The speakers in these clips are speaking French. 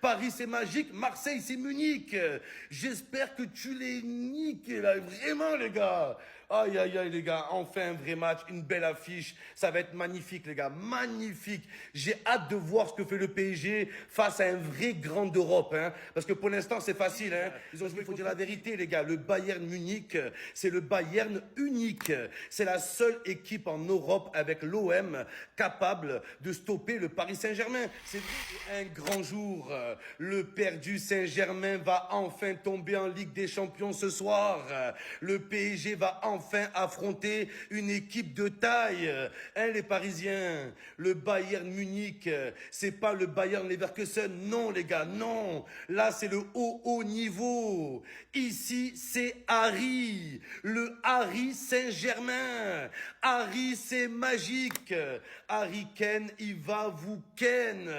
Paris c'est magique, Marseille c'est Munich. J'espère que tu les niques là, vraiment les gars. Aïe aïe aïe les gars, enfin un vrai match, une belle affiche, ça va être magnifique les gars, magnifique. J'ai hâte de voir ce que fait le PSG face à un vrai grand d'Europe, hein. Parce que pour l'instant c'est facile, hein. Ils ont joué, il faut dire la vérité les gars, le Bayern Munich, c'est le Bayern unique. C'est la seule équipe en Europe avec l'OM capable de stopper le Paris Saint-Germain. C'est un grand jour. Le perdu Saint-Germain va enfin tomber en Ligue des Champions ce soir. Le PSG va enfin affronter une équipe de taille. Hein, les Parisiens, le Bayern Munich, c'est pas le Bayern Leverkusen. Non, les gars, non. Là, c'est le haut niveau. Ici, c'est Harry, le Harry Saint-Germain. Harry, c'est magique. Harry Kane, il va vous ken.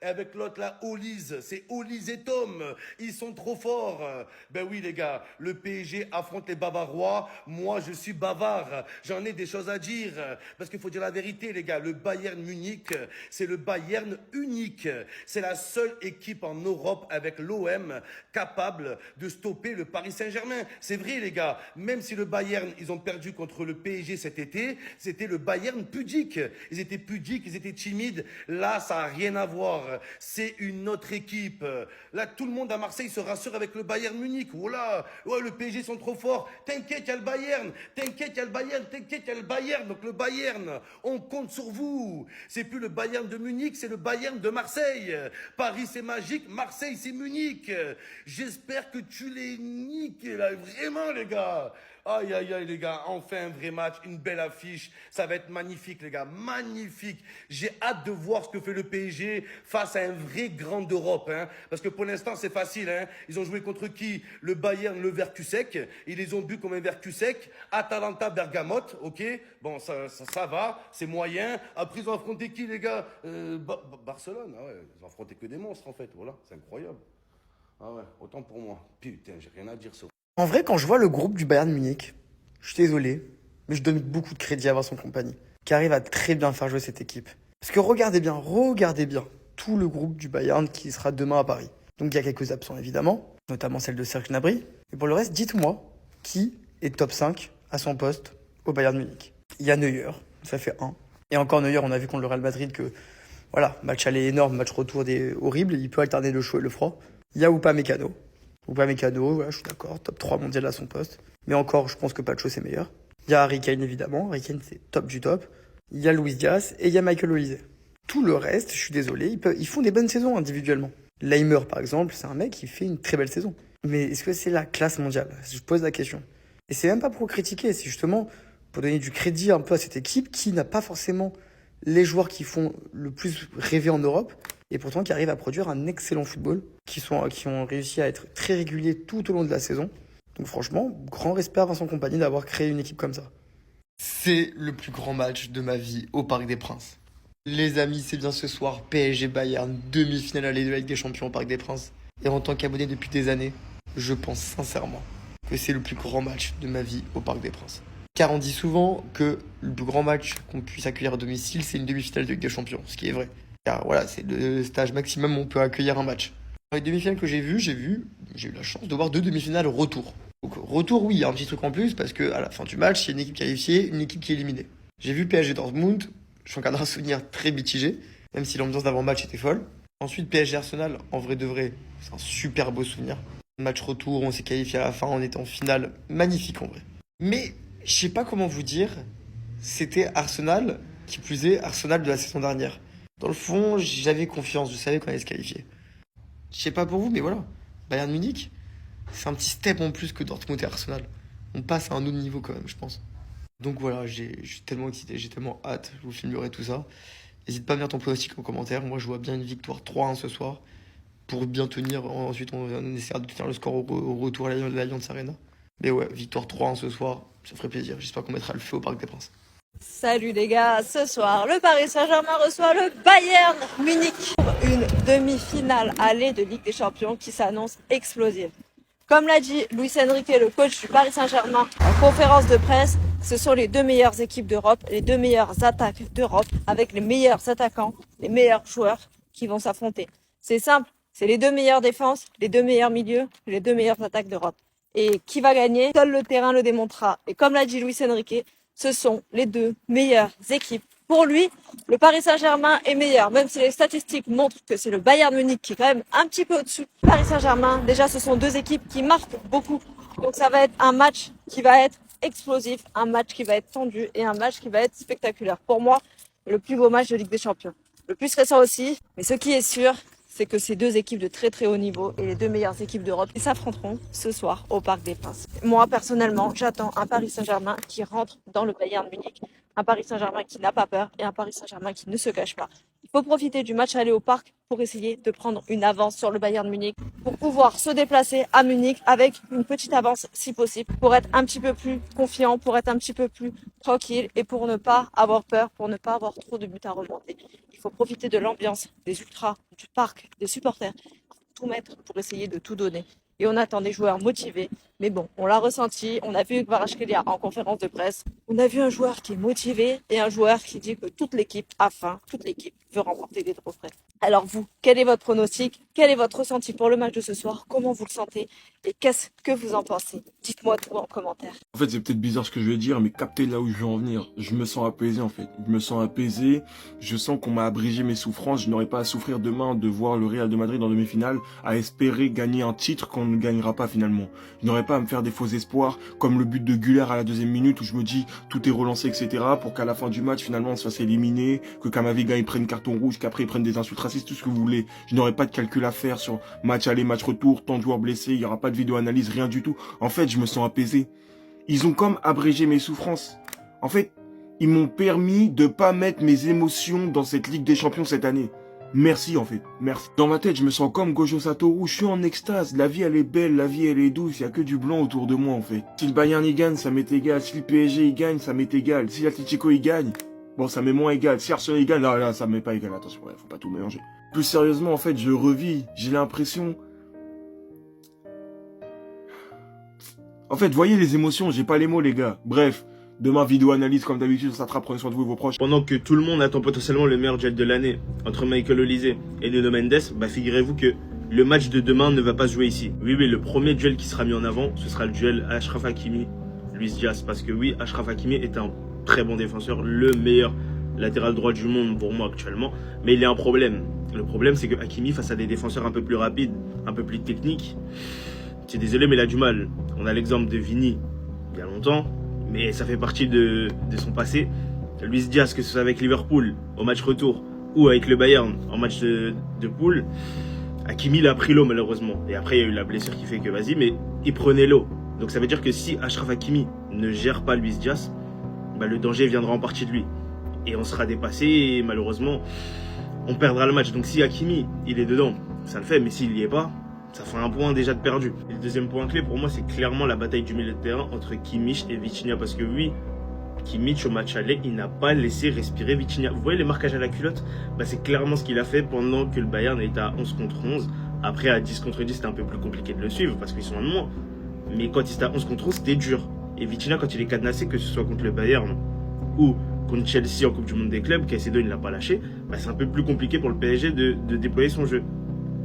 Avec l'autre là, Olise, c'est Olise et Tom. Ils sont trop forts. Ben oui, les gars, le PSG affronte les Bavarois. Moi, je suis bavard. J'en ai des choses à dire. Parce qu'il faut dire la vérité, les gars. Le Bayern Munich, c'est le Bayern unique. C'est la seule équipe en Europe avec l'OM capable de stopper le Paris Saint-Germain. C'est vrai, les gars. Même si le Bayern, ils ont perdu contre le PSG cet été, c'était le Bayern pudique. Ils étaient pudiques, ils étaient timides. Là, ça n'a rien à voir. C'est une autre équipe. Là, tout le monde à Marseille se rassure avec le Bayern Munich. Voilà. Ouais, le PSG sont trop forts. T'inquiète, il y a le Bayern. T'inquiète, il y a le Bayern. T'inquiète, il y a le Bayern. Donc le Bayern, on compte sur vous. C'est plus le Bayern de Munich, c'est le Bayern de Marseille. Paris, c'est magique. Marseille, c'est Munich. J'espère que tu les niques, là. Vraiment, les gars. Aïe, aïe, aïe, les gars, enfin un vrai match, une belle affiche. Ça va être magnifique, les gars, magnifique. J'ai hâte de voir ce que fait le PSG face à un vrai grand d'Europe, hein. Parce que pour l'instant, c'est facile, hein. Ils ont joué contre qui? Le Bayern, le Verkusek. Ils les ont bu comme un Verkusek. Atalanta, Bergamote, ok. Bon, ça va, c'est moyen. Après, ils ont affronté qui, les gars? Barcelone, ah ouais, ils ont affronté que des monstres, en fait. Voilà, c'est incroyable. Ah ouais, autant pour moi. Putain, j'ai rien à dire sur. En vrai, quand je vois le groupe du Bayern Munich, je suis désolé, mais je donne beaucoup de crédit à Vincent Kompany, qui arrive à très bien faire jouer cette équipe. Parce que regardez bien tout le groupe du Bayern qui sera demain à Paris. Donc il y a quelques absents évidemment, notamment celle de Serge Gnabry. Et pour le reste, dites-moi qui est top 5 à son poste au Bayern Munich. Il y a Neuer, ça fait 1. Et encore Neuer, on a vu contre le Real Madrid que, voilà, match aller énorme, match retour horrible, il peut alterner le chaud et le froid. Il y a Upamecano. Upamecano, voilà, je suis d'accord, top 3 mondial à son poste. Mais encore, je pense que Pacho c'est meilleur. Il y a Harry Kane évidemment, Harry Kane c'est top du top. Il y a Luis Diaz et il y a Michael Olise. Tout le reste, je suis désolé, ils font des bonnes saisons individuellement. Leimer par exemple, c'est un mec qui fait une très belle saison. Mais est-ce que c'est la classe mondiale? Je pose la question. Et c'est même pas pour critiquer, c'est justement pour donner du crédit un peu à cette équipe qui n'a pas forcément les joueurs qui font le plus rêver en Europe, et pourtant qui arrivent à produire un excellent football, qui ont réussi à être très réguliers tout au long de la saison. Donc franchement, grand respect à Vincent Kompany d'avoir créé une équipe comme ça. C'est le plus grand match de ma vie au Parc des Princes. Les amis, c'est bien ce soir, PSG Bayern, demi-finale aller de la Ligue des Champions au Parc des Princes. Et en tant qu'abonné depuis des années, je pense sincèrement que c'est le plus grand match de ma vie au Parc des Princes. Car on dit souvent que le plus grand match qu'on puisse accueillir à domicile, c'est une demi-finale de Ligue des Champions, ce qui est vrai. Car voilà, c'est le stage maximum où on peut accueillir un match. Dans les demi-finales que j'ai eu la chance de voir 2 demi-finales retour. Donc retour, oui, il y a un petit truc en plus, parce qu'à la fin du match, il y a une équipe qualifiée, une équipe qui est éliminée. J'ai vu PSG Dortmund, je suis encore un souvenir très mitigé, même si l'ambiance d'avant-match était folle. Ensuite, PSG Arsenal, en vrai de vrai, c'est un super beau souvenir. Match retour, on s'est qualifié à la fin, on était en finale, magnifique en vrai. Mais je sais pas comment vous dire, c'était Arsenal, qui plus est Arsenal de la saison dernière. Dans le fond, j'avais confiance, je savais qu'on allait se qualifier. Je sais pas pour vous, mais voilà, Bayern Munich, c'est un petit step en plus que Dortmund et Arsenal. On passe à un autre niveau quand même, je pense. Donc voilà, je suis tellement excité, j'ai tellement hâte, je vous filmerai tout ça. N'hésite pas à venir ton pronostic en commentaire, moi je vois bien une victoire 3-1 ce soir. Pour bien tenir, ensuite on essaiera de tenir le score au retour à l'Allianz Arena. Mais ouais, victoire 3-1 ce soir, ça ferait plaisir, j'espère qu'on mettra le feu au Parc des Princes. Salut les gars, ce soir, le Paris Saint-Germain reçoit le Bayern Munich pour une demi-finale aller de Ligue des Champions qui s'annonce explosive. Comme l'a dit Luis Enrique, le coach du Paris Saint-Germain, en conférence de presse, ce sont les 2 meilleures équipes d'Europe, les 2 meilleures attaques d'Europe, avec les meilleurs attaquants, les meilleurs joueurs qui vont s'affronter. C'est simple, C'est les deux meilleures défenses, les deux meilleurs milieux, les deux meilleures attaques d'Europe. Et qui va gagner? Seul le terrain le démontrera. Et comme l'a dit Luis Enrique, ce sont les deux meilleures équipes. Pour lui, le Paris Saint-Germain est meilleur, même si les statistiques montrent que c'est le Bayern Munich qui est quand même un petit peu au-dessus. Paris Saint-Germain, déjà, ce sont deux équipes qui marquent beaucoup. Donc ça va être un match qui va être explosif, un match qui va être tendu et un match qui va être spectaculaire. Pour moi, le plus beau match de Ligue des Champions. Le plus récent aussi, mais ce qui est sûr, c'est que ces deux équipes de très très haut niveau et les deux meilleures équipes d'Europe s'affronteront ce soir au Parc des Princes. Moi, personnellement, j'attends un Paris Saint-Germain qui rentre dans le Bayern Munich, un Paris Saint-Germain qui n'a pas peur et un Paris Saint-Germain qui ne se cache pas. Il faut profiter du match aller au Parc pour essayer de prendre une avance sur le Bayern Munich, pour pouvoir se déplacer à Munich avec une petite avance si possible, pour être un petit peu plus confiant, pour être un petit peu plus tranquille et pour ne pas avoir peur, pour ne pas avoir trop de buts à remonter. Il faut profiter de l'ambiance, des ultras, du parc, des supporters, tout mettre pour essayer de tout donner. Et on attend des joueurs motivés. Mais bon, on l'a ressenti, on a vu Kvaratskhelia en conférence de presse. On a vu un joueur qui est motivé et un joueur qui dit que toute l'équipe a faim, toute l'équipe veut remporter des trophées. Alors vous, quel est votre pronostic? Quel est votre ressenti pour le match de ce soir? Comment vous le sentez? Et qu'est-ce que vous en pensez? Dites-moi tout en commentaire. En fait, c'est peut-être bizarre ce que je vais dire, mais captez là où je veux en venir. Je me sens apaisé, en fait. Je me sens apaisé. Je sens qu'on m'a abrégé mes souffrances. Je n'aurai pas à souffrir demain de voir le Real de Madrid en demi-finale, à espérer gagner un titre qu'on ne gagnera pas finalement. Je n'aurai pas à me faire des faux espoirs, comme le but de Güler à la deuxième minute où je me dis tout est relancé, etc. pour qu'à la fin du match, finalement, on se fasse éliminer, que Camavinga il prenne carton rouge, qu'après il prenne des insultes racistes, tout ce que vous voulez. Je n'aurai pas de calcul à faire sur match aller, match retour, tant de joueurs blessés, il n'y aura pas de vidéo-analyse, rien du tout. En fait, je me sens apaisé. Ils ont comme abrégé mes souffrances. En fait, ils m'ont permis de pas mettre mes émotions dans cette Ligue des Champions cette année. Merci en fait, merci. Dans ma tête, je me sens comme Gojo Satoru, je suis en extase. La vie elle est belle, la vie elle est douce, il y a que du blanc autour de moi en fait. Si le Bayern il gagne, ça m'est égal. Si le PSG il gagne, ça m'est égal. Si l'Atlético il gagne, bon ça m'est moins égal. Si Arsenal il gagne, là ça m'est pas égal. Attention, ouais, faut pas tout mélanger. Plus sérieusement en fait, je revis, j'ai l'impression... En fait, voyez les émotions, j'ai pas les mots les gars. Bref, demain vidéo analyse comme d'habitude, ça sera, prenez soin de vous et vos proches. Pendant que tout le monde attend potentiellement le meilleur duel de l'année entre Michael Olise et Nuno Mendes, bah figurez-vous que le match de demain ne va pas se jouer ici. Oui, le premier duel qui sera mis en avant, ce sera le duel Achraf Hakimi, Luis Diaz. Parce que oui, Achraf Hakimi est un très bon défenseur, le meilleur latéral droit du monde pour moi actuellement. Mais il y a un problème. Le problème, c'est que Hakimi, face à des défenseurs un peu plus rapides, un peu plus techniques, c'est désolé, mais il a du mal. On a l'exemple de Vini, il y a longtemps, mais ça fait partie de son passé. Luis Diaz, que ce soit avec Liverpool au match retour ou avec le Bayern en match de poule, Hakimi il a pris l'eau malheureusement. Et après il y a eu la blessure qui fait que vas-y, mais il prenait l'eau. Donc ça veut dire que si Achraf Hakimi ne gère pas Luis Diaz, bah, le danger viendra en partie de lui. Et on sera dépassé et malheureusement on perdra le match. Donc si Hakimi il est dedans, ça le fait, mais s'il n'y est pas, ça fait un point déjà de perdu. Et le deuxième point clé pour moi, c'est clairement la bataille du milieu de terrain entre Kimmich et Vitinha. Parce que oui, Kimmich au match aller, il n'a pas laissé respirer Vitinha. Vous voyez les marquages à la culotte? Bah, c'est clairement ce qu'il a fait pendant que le Bayern était à 11 contre 11. Après à 10 contre 10, c'était un peu plus compliqué de le suivre parce qu'ils sont en moins. Mais quand il était à 11 contre 11, c'était dur. Et Vitinha, quand il est cadenassé, que ce soit contre le Bayern ou contre Chelsea en Coupe du Monde des clubs, Caicedo il ne l'a pas lâché, bah, c'est un peu plus compliqué pour le PSG de déployer son jeu.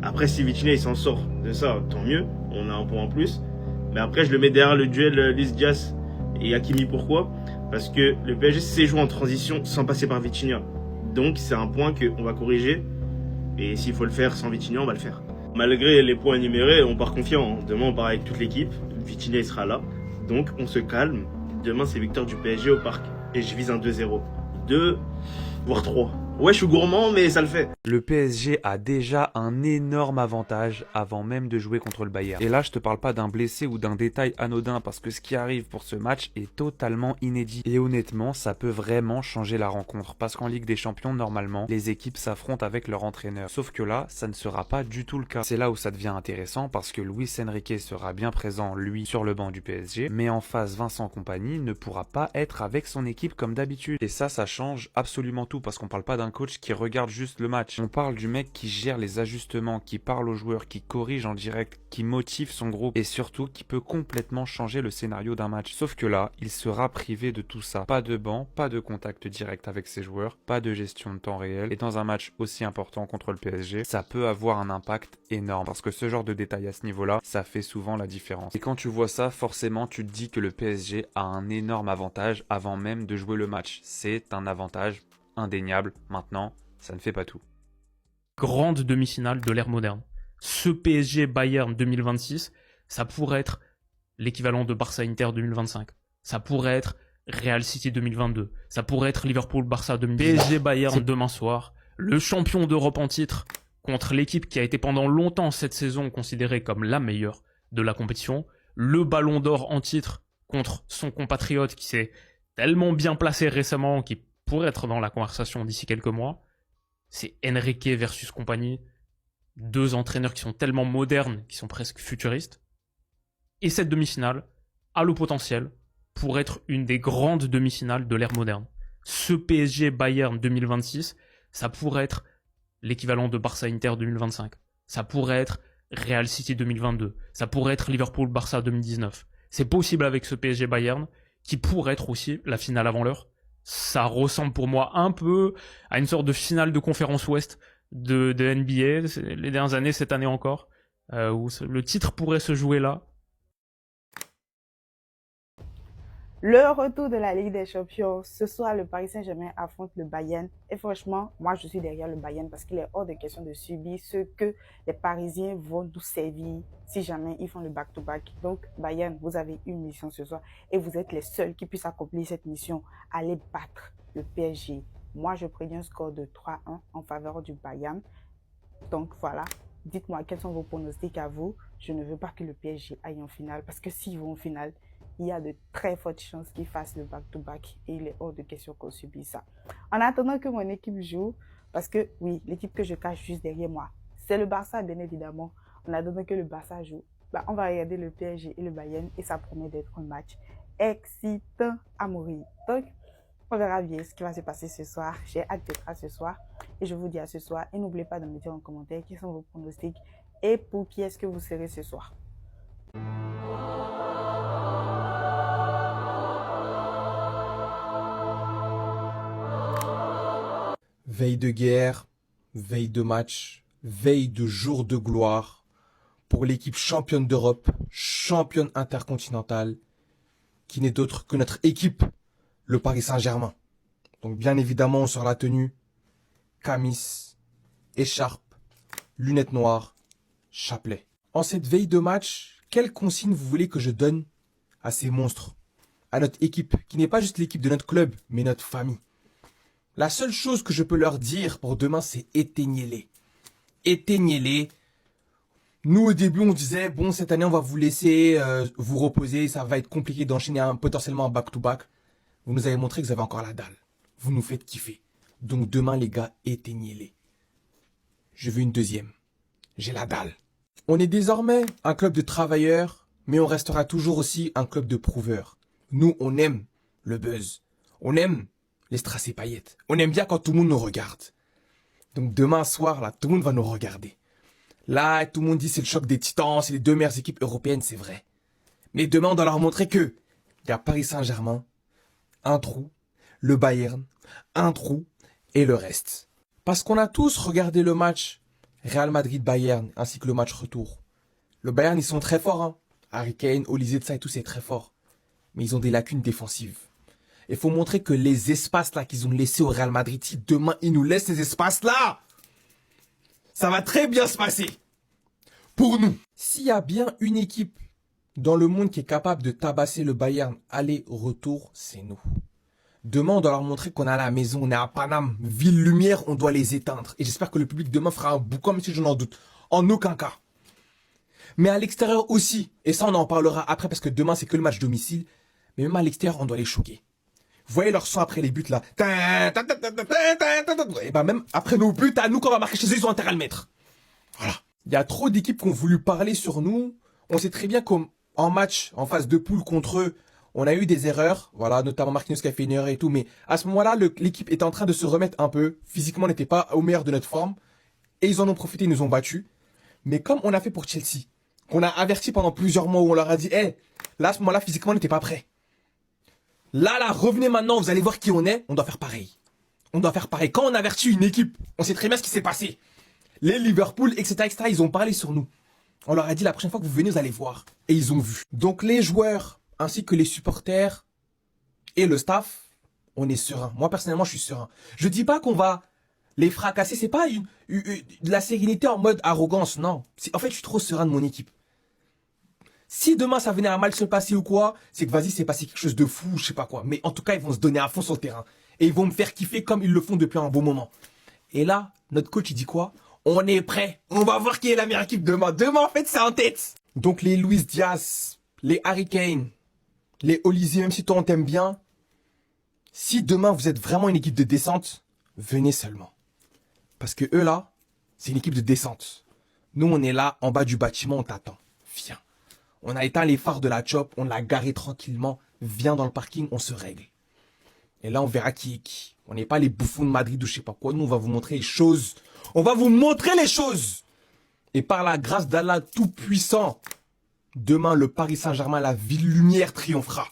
Après, si Vitinha il s'en sort de ça, tant mieux, on a un point en plus. Mais après, je le mets derrière le duel Luis Diaz et Hakimi. Pourquoi? Parce que le PSG sait jouer en transition sans passer par Vitinha. Donc, c'est un point qu'on va corriger. Et s'il faut le faire sans Vitinha, on va le faire. Malgré les points énumérés, on part confiant. Demain, on part avec toute l'équipe. Vitinha, il sera là. Donc, on se calme. Demain, c'est victoire du PSG au parc. Et je vise un 2-0. 2, voire 3. Ouais, je suis gourmand, mais ça le fait. Le PSG a déjà un énorme avantage avant même de jouer contre le Bayern. Et là, je te parle pas d'un blessé ou d'un détail anodin parce que ce qui arrive pour ce match est totalement inédit. Et honnêtement, ça peut vraiment changer la rencontre parce qu'en Ligue des Champions, normalement, les équipes s'affrontent avec leur entraîneur. Sauf que là, ça ne sera pas du tout le cas. C'est là où ça devient intéressant parce que Luis Enrique sera bien présent, lui, sur le banc du PSG. Mais en face, Vincent Kompany ne pourra pas être avec son équipe comme d'habitude. Et ça change absolument tout parce qu'on parle pas d'un d'un coach qui regarde juste le match. On parle du mec qui gère les ajustements, qui parle aux joueurs, qui corrige en direct, qui motive son groupe et surtout qui peut complètement changer le scénario d'un match. Sauf que là, il sera privé de tout ça. Pas de banc, pas de contact direct avec ses joueurs, pas de gestion de temps réel. Et dans un match aussi important contre le PSG, ça peut avoir un impact énorme parce que ce genre de détails à ce niveau-là, ça fait souvent la différence. Et quand tu vois ça, forcément, tu te dis que le PSG a un énorme avantage avant même de jouer le match. C'est un avantage indéniable. Maintenant, ça ne fait pas tout. Grande demi-finale de l'ère moderne. Ce PSG Bayern 2026, ça pourrait être l'équivalent de Barça Inter 2025. Ça pourrait être Real City 2022. Ça pourrait être Liverpool Barça 2019. PSG Bayern demain soir. Le champion d'Europe en titre contre l'équipe qui a été pendant longtemps cette saison considérée comme la meilleure de la compétition. Le Ballon d'Or en titre contre son compatriote qui s'est tellement bien placé récemment qu'il pourrait être dans la conversation d'ici quelques mois. C'est Enrique versus compagnie. Deux entraîneurs qui sont tellement modernes, qui sont presque futuristes. Et cette demi-finale a le potentiel pour être une des grandes demi-finales de l'ère moderne. Ce PSG Bayern 2026, ça pourrait être l'équivalent de Barça Inter 2025. Ça pourrait être Real City 2022. Ça pourrait être Liverpool Barça 2019. C'est possible avec ce PSG Bayern, qui pourrait être aussi la finale avant l'heure. Ça ressemble pour moi un peu à une sorte de finale de conférence ouest de NBA, les dernières années, cette année encore, où le titre pourrait se jouer là. Le retour de la Ligue des Champions. Ce soir, le Paris Saint-Germain affronte le Bayern. Et franchement, moi, je suis derrière le Bayern parce qu'il est hors de question de subir ce que les Parisiens vont nous servir si jamais ils font le back-to-back. Donc, Bayern, vous avez une mission ce soir et vous êtes les seuls qui puissent accomplir cette mission. Allez battre le PSG. Moi, je prédis un score de 3-1 en faveur du Bayern. Donc, voilà. Dites-moi quels sont vos pronostics à vous. Je ne veux pas que le PSG aille en finale parce que s'ils vont en finale, il y a de très fortes chances qu'ils fassent le back-to-back et il est hors de question qu'on subisse ça. En attendant que mon équipe joue, parce que oui, l'équipe que je cache juste derrière moi, c'est le Barça bien évidemment. En attendant que le Barça joue, on va regarder le PSG et le Bayern et ça promet d'être un match excitant à mourir. Donc, on verra bien ce qui va se passer ce soir. J'ai hâte d'être à ce soir et je vous dis à ce soir. Et n'oubliez pas de me dire en commentaire quels sont vos pronostics et pour qui est-ce que vous serez ce soir. Veille de guerre, veille de match, veille de jour de gloire pour l'équipe championne d'Europe, championne intercontinentale, qui n'est d'autre que notre équipe, le Paris Saint-Germain. Donc bien évidemment, on sort la tenue, camis, écharpe, lunettes noires, chapelet. En cette veille de match, quelle consigne vous voulez que je donne à ces monstres, à notre équipe, qui n'est pas juste l'équipe de notre club, mais notre famille? La seule chose que je peux leur dire pour demain, c'est éteignez-les. Éteignez-les. Nous, au début, on disait, bon, cette année, on va vous laisser vous reposer. Ça va être compliqué d'enchaîner potentiellement un back-to-back. Vous nous avez montré que vous avez encore la dalle. Vous nous faites kiffer. Donc demain, les gars, éteignez-les. Je veux une deuxième. J'ai la dalle. On est désormais un club de travailleurs, mais on restera toujours aussi un club de prouveurs. Nous, on aime le buzz. On aime les strass et paillettes. On aime bien quand tout le monde nous regarde. Donc demain soir, là, tout le monde va nous regarder. Là, tout le monde dit c'est le choc des titans, c'est les deux meilleures équipes européennes, c'est vrai. Mais demain, on doit leur montrer que il y a Paris Saint-Germain, un trou, le Bayern, un trou et le reste. Parce qu'on a tous regardé le match Real Madrid-Bayern ainsi que le match retour. Le Bayern, ils sont très forts, hein. Harry Kane, Olise, ça et tout, c'est très fort. Mais ils ont des lacunes défensives. Il faut montrer que les espaces là qu'ils ont laissés au Real Madrid, si demain ils nous laissent ces espaces là, ça va très bien se passer. Pour nous. S'il y a bien une équipe dans le monde qui est capable de tabasser le Bayern aller-retour, c'est nous. Demain, on doit leur montrer qu'on est à la maison, on est à Paname, ville lumière, on doit les éteindre. Et j'espère que le public demain fera un boucan, même si je n'en doute. En aucun cas. Mais à l'extérieur aussi, et ça on en parlera après parce que demain c'est que le match domicile, mais même à l'extérieur on doit les choquer. Vous voyez leur son après les buts là. Et ben même après nos buts, à nous qu'on va marquer chez eux, ils ont intérêt à le mettre. Voilà. Il y a trop d'équipes qui ont voulu parler sur nous. On sait très bien qu'en match, en phase de poule contre eux, On a eu des erreurs, voilà, notamment Marquinhos qui a fait une erreur et tout, mais à ce moment-là, l'équipe était en train de se remettre un peu. Physiquement, on n'était pas au meilleur de notre forme. Et ils en ont profité, ils nous ont battus. Mais comme on a fait pour Chelsea, qu'on a averti pendant plusieurs mois où on leur a dit, là, à ce moment-là, physiquement, on n'était pas prêt. Là, revenez maintenant, vous allez voir qui on est, on doit faire pareil. On doit faire pareil. Quand on avertit une équipe, on sait très bien ce qui s'est passé. Les Liverpool, etc., ils ont parlé sur nous. On leur a dit, la prochaine fois que vous venez, vous allez voir. Et ils ont vu. Donc, les joueurs, ainsi que les supporters et le staff, on est serein. Moi, personnellement, je suis serein. Je dis pas qu'on va les fracasser. C'est pas de la sérénité en mode arrogance, non. En fait, je suis trop serein de mon équipe. Si demain, ça venait à mal se passer ou quoi, c'est que vas-y, c'est passé quelque chose de fou, je sais pas quoi. Mais en tout cas, ils vont se donner à fond sur le terrain. Et ils vont me faire kiffer comme ils le font depuis un bon moment. Et là, notre coach, il dit quoi? On est prêt. On va voir qui est la meilleure équipe demain. Demain, en fait, c'est en tête. Donc, les Luis Diaz, les Harry Kane, les Olise, même si toi on t'aime bien, si demain vous êtes vraiment une équipe de descente, venez seulement. Parce que eux là, c'est une équipe de descente. Nous on est là, en bas du bâtiment, on t'attend. Viens. On a éteint les phares de la chop, on l'a garé tranquillement. Viens dans le parking, on se règle. Et là on verra qui est qui. On n'est pas les bouffons de Madrid ou je sais pas quoi. Nous on va vous montrer les choses. On va vous montrer les choses. Et par la grâce d'Allah Tout-Puissant, demain, le Paris Saint-Germain, la ville lumière triomphera.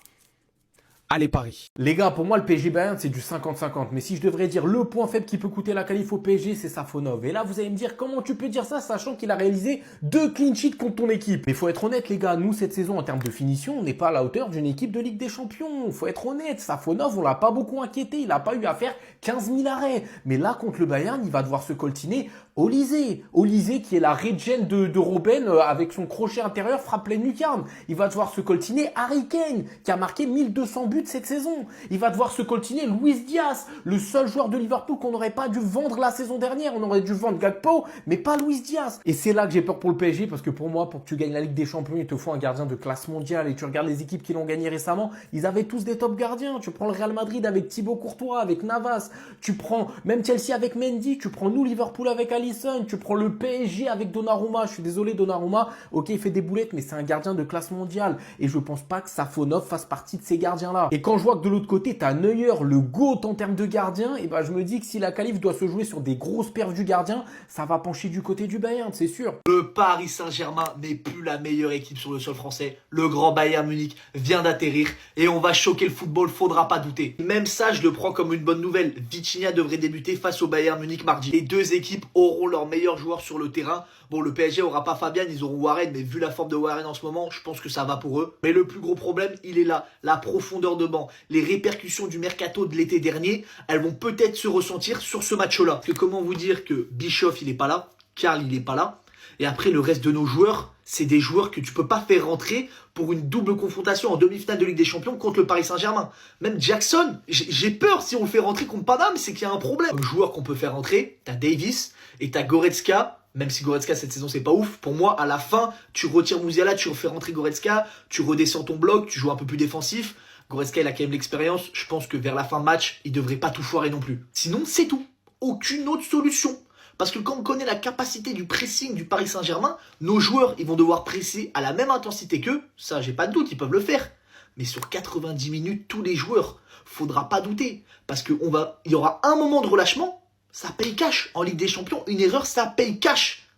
Allez, Paris. Les gars, pour moi, le PSG Bayern, c'est du 50-50. Mais si je devrais dire le point faible qui peut coûter la qualif au PSG, c'est Safonov. Et là, vous allez me dire, comment tu peux dire ça, sachant qu'il a réalisé 2 clean sheets contre ton équipe? Mais il faut être honnête, les gars, nous, cette saison, en termes de finition, on n'est pas à la hauteur d'une équipe de Ligue des Champions. Faut être honnête, Safonov, on l'a pas beaucoup inquiété. Il n'a pas eu à faire 15 000 arrêts. Mais là, contre le Bayern, il va devoir se coltiner Olise. Olise, qui est la régène de Robben, avec son crochet intérieur, frappe pleine lucarne. Il va devoir se coltiner Harry Kane, qui a marqué 1200 buts cette saison. Il va devoir se coltiner Luis Diaz, le seul joueur de Liverpool qu'on n'aurait pas dû vendre la saison dernière. On aurait dû vendre Gakpo, mais pas Luis Diaz. Et c'est là que j'ai peur pour le PSG, parce que pour moi, pour que tu gagnes la Ligue des Champions, il te faut un gardien de classe mondiale. Et tu regardes les équipes qui l'ont gagné récemment, ils avaient tous des top gardiens. Tu prends le Real Madrid avec Thibaut Courtois, avec Navas. Tu prends même Chelsea avec Mendy. Tu prends nous Liverpool avec Alisson. Tu prends le PSG avec Donnarumma. Je suis désolé, Donnarumma. Ok, il fait des boulettes, mais c'est un gardien de classe mondiale. Et je pense pas que Safonov fasse partie de ces gardiens-là. Et quand je vois que de l'autre côté, t'as Neuer, le GOAT en termes de gardien, et ben je me dis que si la qualif doit se jouer sur des grosses perfs du gardien, ça va pencher du côté du Bayern, c'est sûr. Le Paris Saint-Germain n'est plus la meilleure équipe sur le sol français. Le grand Bayern Munich vient d'atterrir et on va choquer le football, faudra pas douter. Même ça, je le prends comme une bonne nouvelle. Vitinha devrait débuter face au Bayern Munich mardi. Les deux équipes auront leurs meilleurs joueurs sur le terrain. Bon, le PSG aura pas Fabian, ils auront Warren, mais vu la forme de Warren en ce moment, je pense que ça va pour eux. Mais le plus gros problème, il est là, la profondeur de banc. Les répercussions du mercato de l'été dernier, elles vont peut-être se ressentir sur ce match-là. Que comment vous dire que Bischoff, il est pas là, Karl, il est pas là, et après le reste de nos joueurs, c'est des joueurs que tu peux pas faire rentrer pour une double confrontation en demi-finale de Ligue des Champions contre le Paris Saint-Germain. Même Jackson, j'ai peur si on le fait rentrer contre Paname, c'est qu'il y a un problème. Comme joueur qu'on peut faire rentrer, t'as Davis et t'as Goretzka. Même si Goretzka cette saison c'est pas ouf, pour moi à la fin tu retires Musiala, tu refais rentrer Goretzka, tu redescends ton bloc, tu joues un peu plus défensif. Goretzka il a quand même l'expérience, je pense que vers la fin de match il devrait pas tout foirer non plus. Sinon c'est tout, aucune autre solution. Parce que quand on connaît la capacité du pressing du Paris Saint-Germain, nos joueurs ils vont devoir presser à la même intensité qu'eux, ça j'ai pas de doute, ils peuvent le faire. Mais sur 90 minutes tous les joueurs, faudra pas douter, parce qu'il y aura un moment de relâchement. Ça paye cash. En Ligue des Champions, une erreur, ça paye cash.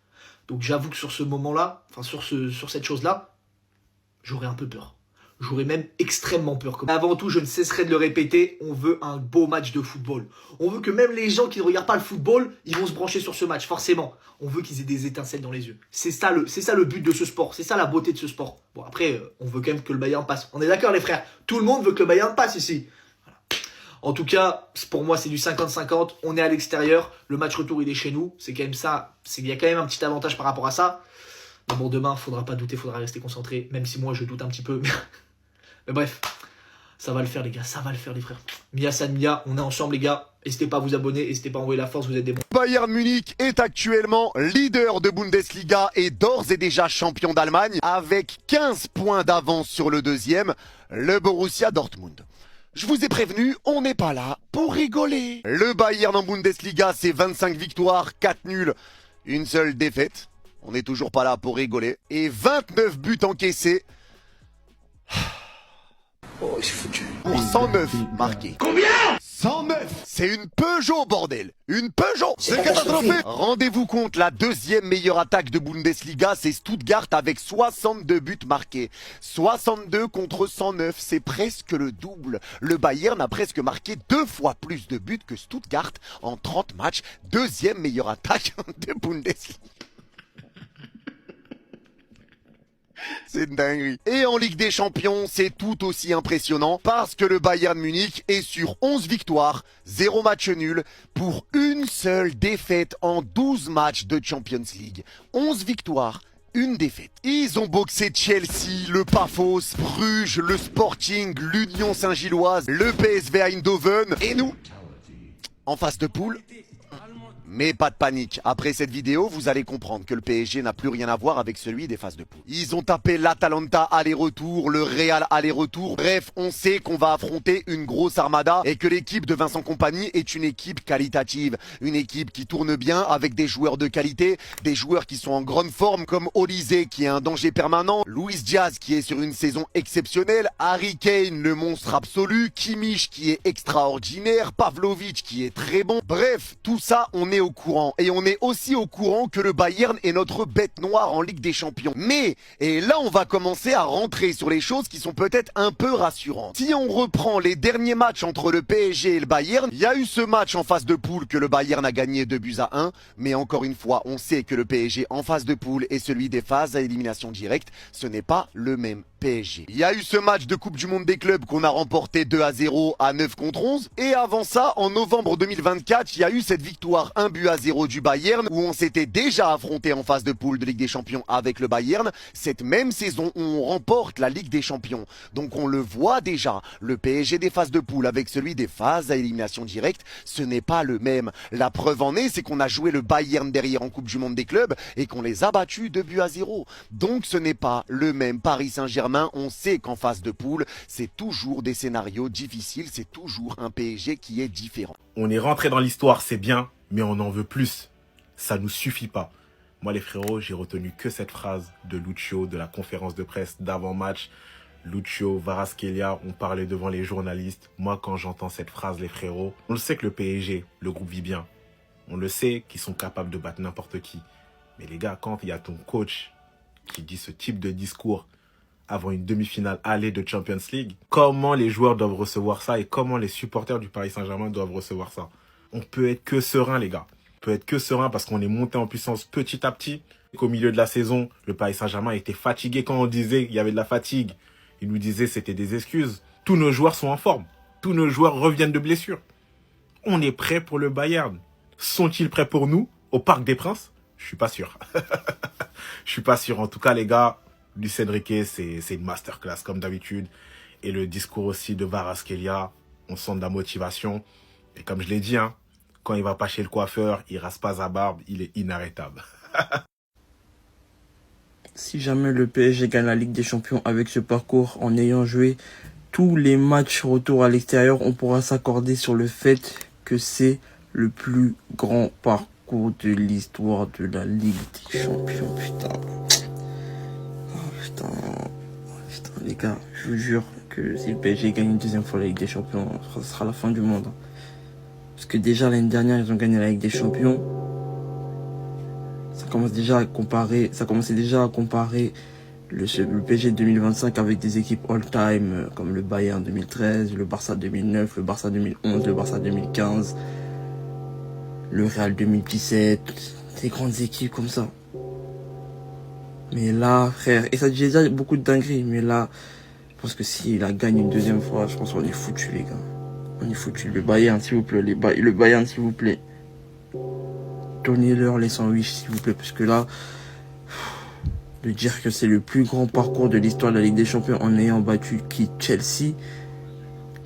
Donc j'avoue que sur ce moment-là, enfin sur cette chose-là, j'aurais un peu peur. J'aurais même extrêmement peur. Avant tout, je ne cesserai de le répéter, on veut un beau match de football. On veut que même les gens qui ne regardent pas le football, ils vont se brancher sur ce match, forcément. On veut qu'ils aient des étincelles dans les yeux. C'est ça le but de ce sport, c'est ça la beauté de ce sport. Bon après, on veut quand même que le Bayern passe. On est d'accord les frères? Tout le monde veut que le Bayern passe ici. En tout cas, pour moi, c'est du 50-50. On est à l'extérieur. Le match retour, il est chez nous. C'est quand même ça. Il y a quand même un petit avantage par rapport à ça. Mais bon, demain, faudra pas douter. Faudra rester concentré. Même si moi, je doute un petit peu. Mais bref, ça va le faire, les gars. Ça va le faire, les frères. Mia San Mia, on est ensemble, les gars. N'hésitez pas à vous abonner. N'hésitez pas à envoyer la force. Vous êtes des bons. Bayern Munich est actuellement leader de Bundesliga et d'ores et déjà champion d'Allemagne avec 15 points d'avance sur le deuxième, le Borussia Dortmund. Je vous ai prévenu, on n'est pas là pour rigoler. Le Bayern en Bundesliga, c'est 25 victoires, 4 nuls, une seule défaite. On n'est toujours pas là pour rigoler. Et 29 buts encaissés. Oh, c'est foutu. Pour 109 marqués. Combien 109. C'est une Peugeot, bordel. Une Peugeot. C'est catastrophique. Rendez-vous compte, la deuxième meilleure attaque de Bundesliga, c'est Stuttgart avec 62 buts marqués. 62 contre 109, c'est presque le double. Le Bayern a presque marqué 2 fois plus de buts que Stuttgart en 30 matchs. Deuxième meilleure attaque de Bundesliga. C'est une dinguerie. Et en Ligue des Champions, c'est tout aussi impressionnant parce que le Bayern Munich est sur 11 victoires, 0 match nul pour une seule défaite en 12 matchs de Champions League. 11 victoires, une défaite. Ils ont boxé Chelsea, le Pafos, Bruges, le Sporting, l'Union Saint-Gilloise, le PSV Eindhoven et nous, en phase de poule. Mais pas de panique, après cette vidéo, vous allez comprendre que le PSG n'a plus rien à voir avec celui des phases de poule. Ils ont tapé l'Atalanta aller-retour, le Real aller-retour. Bref, on sait qu'on va affronter une grosse armada et que l'équipe de Vincent Kompany est une équipe qualitative. Une équipe qui tourne bien avec des joueurs de qualité, des joueurs qui sont en grande forme comme Olysée qui est un danger permanent, Luis Diaz qui est sur une saison exceptionnelle, Harry Kane le monstre absolu, Kimmich qui est extraordinaire, Pavlovic qui est très bon. Bref, tout ça, on est au courant. Et on est aussi au courant que le Bayern est notre bête noire en Ligue des Champions. Mais, et là on va commencer à rentrer sur les choses qui sont peut-être un peu rassurantes. Si on reprend les derniers matchs entre le PSG et le Bayern, il y a eu ce match en phase de poule que le Bayern a gagné 2-1. Mais encore une fois, on sait que le PSG en phase de poule et celui des phases à élimination directe, ce n'est pas le même PSG. Il y a eu ce match de Coupe du Monde des clubs qu'on a remporté 2-0 à 9 contre 11. Et avant ça, en novembre 2024, il y a eu cette victoire 1-0 du Bayern où on s'était déjà affronté en phase de poule de Ligue des Champions avec le Bayern. Cette même saison où on remporte la Ligue des Champions. Donc on le voit déjà, le PSG des phases de poule avec celui des phases à élimination directe, ce n'est pas le même. La preuve en est, c'est qu'on a joué le Bayern derrière en Coupe du Monde des clubs et qu'on les a battus 2-0. Donc ce n'est pas le même Paris Saint-Germain. On sait qu'en phase de poule, c'est toujours des scénarios difficiles, c'est toujours un PSG qui est différent. On est rentré dans l'histoire, c'est bien, mais on en veut plus. Ça nous suffit pas. Moi les frérots, j'ai retenu que cette phrase de Lucho de la conférence de presse d'avant-match. Lucho, Kvaratskhelia, on parlait devant les journalistes. Moi quand j'entends cette phrase les frérots, on le sait que le PSG, le groupe vit bien. On le sait qu'ils sont capables de battre n'importe qui. Mais les gars, quand il y a ton coach qui dit ce type de discours avant une demi-finale aller de Champions League, comment les joueurs doivent recevoir ça et comment les supporters du Paris Saint-Germain doivent recevoir ça? On peut être que serein, les gars. On peut être que serein parce qu'on est monté en puissance petit à petit. Qu'au milieu de la saison, le Paris Saint-Germain était fatigué. Quand on disait qu'il y avait de la fatigue, ils nous disaient que c'était des excuses. Tous nos joueurs sont en forme. Tous nos joueurs reviennent de blessures. On est prêt pour le Bayern. Sont-ils prêts pour nous au Parc des Princes? Je suis pas sûr. Je suis pas sûr. En tout cas, les gars, Luis Enrique, c'est une masterclass comme d'habitude. Et le discours aussi de Kvaratskhelia, on sent de la motivation. Et comme je l'ai dit, hein, quand il va pas chez le coiffeur, il rase pas sa barbe, il est inarrêtable. Si jamais le PSG gagne la Ligue des Champions avec ce parcours, en ayant joué tous les matchs retour à l'extérieur, on pourra s'accorder sur le fait que c'est le plus grand parcours de l'histoire de la Ligue des Champions. Putain. Putain, les gars, je vous jure que si le PSG gagne une deuxième fois la Ligue des Champions, ce sera la fin du monde. Parce que déjà l'année dernière, ils ont gagné la Ligue des Champions. Ça commençait déjà à comparer le PSG 2025 avec des équipes all-time comme le Bayern 2013, le Barça 2009, le Barça 2011, le Barça 2015, le Real 2017, des grandes équipes comme ça. Mais là, frère, et ça j'ai déjà beaucoup de dingueries, mais là, je pense que s'il la gagne une deuxième fois, je pense qu'on est foutu, les gars. On est foutu. Le Bayern, s'il vous plaît, le Bayern, s'il vous plaît. Donnez-leur les sandwichs, s'il vous plaît, parce que là, de dire que c'est le plus grand parcours de l'histoire de la Ligue des Champions en ayant battu Chelsea,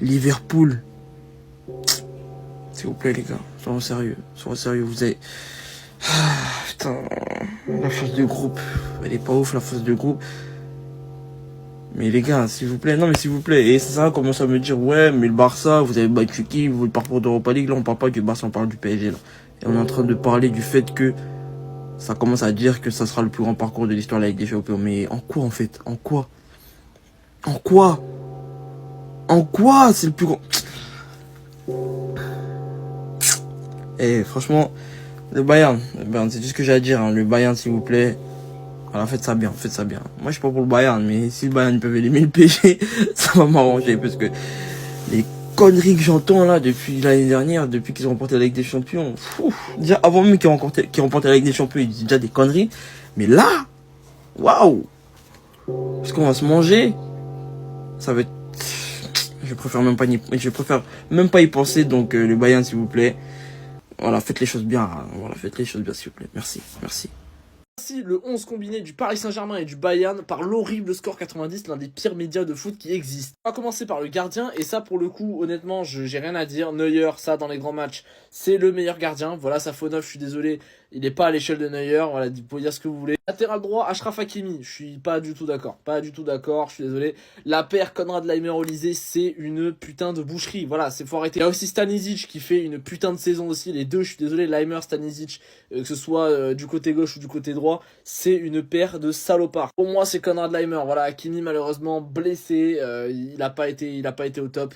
Liverpool. S'il vous plaît, les gars, soyons sérieux, vous avez... putain, la phase de groupe, elle est pas ouf, la phase de groupe. Mais les gars, s'il vous plaît, non mais s'il vous plaît, et ça commence à me dire, ouais, mais le Barça, vous avez battu qui, vous, le parcours d'Europa League, là on parle pas du Barça, on parle du PSG, là. Et on est en train de parler du fait que ça commence à dire que ça sera le plus grand parcours de l'histoire de la Ligue des Champions. Mais en quoi, en fait? En quoi? En quoi c'est le plus grand? Et franchement, le Bayern, c'est tout ce que j'ai à dire. Hein. Le Bayern, s'il vous plaît. Voilà, faites ça bien, faites ça bien. Moi, je suis pas pour le Bayern, mais si le Bayern peut éliminer le PSG, ça va m'arranger. Parce que les conneries que j'entends là depuis l'année dernière, depuis qu'ils ont remporté la Ligue des Champions, déjà avant même qu'ils remportent la Ligue des Champions, ils disent déjà des conneries. Mais là, waouh! Parce qu'on va se manger, ça va être... Je préfère même pas y penser, donc le Bayern, s'il vous plaît. Voilà, faites les choses bien. Voilà, faites les choses bien, s'il vous plaît. Merci, merci. Ainsi, le 11 combiné du Paris Saint-Germain et du Bayern par l'horrible score 90, l'un des pires médias de foot qui existent. On va commencer par le gardien, et ça pour le coup, honnêtement, j'ai rien à dire. Neuer, ça dans les grands matchs, c'est le meilleur gardien. Voilà, ça faux neuf, je suis désolé, il n'est pas à l'échelle de Neuer, voilà, vous pouvez dire ce que vous voulez. Latéral droit, Achraf Hakimi, je suis pas du tout d'accord, je suis désolé. La paire Konrad Laimer-Olysée, c'est une putain de boucherie, voilà, c'est faut arrêter. Il y a aussi Stanisic qui fait une putain de saison aussi, les deux, je suis désolé, Laimer, Stanisic, que ce soit du côté gauche ou du côté droit, c'est une paire de salopards. Pour moi, c'est Konrad Laimer, voilà, Hakimi malheureusement blessé, il a pas été au top.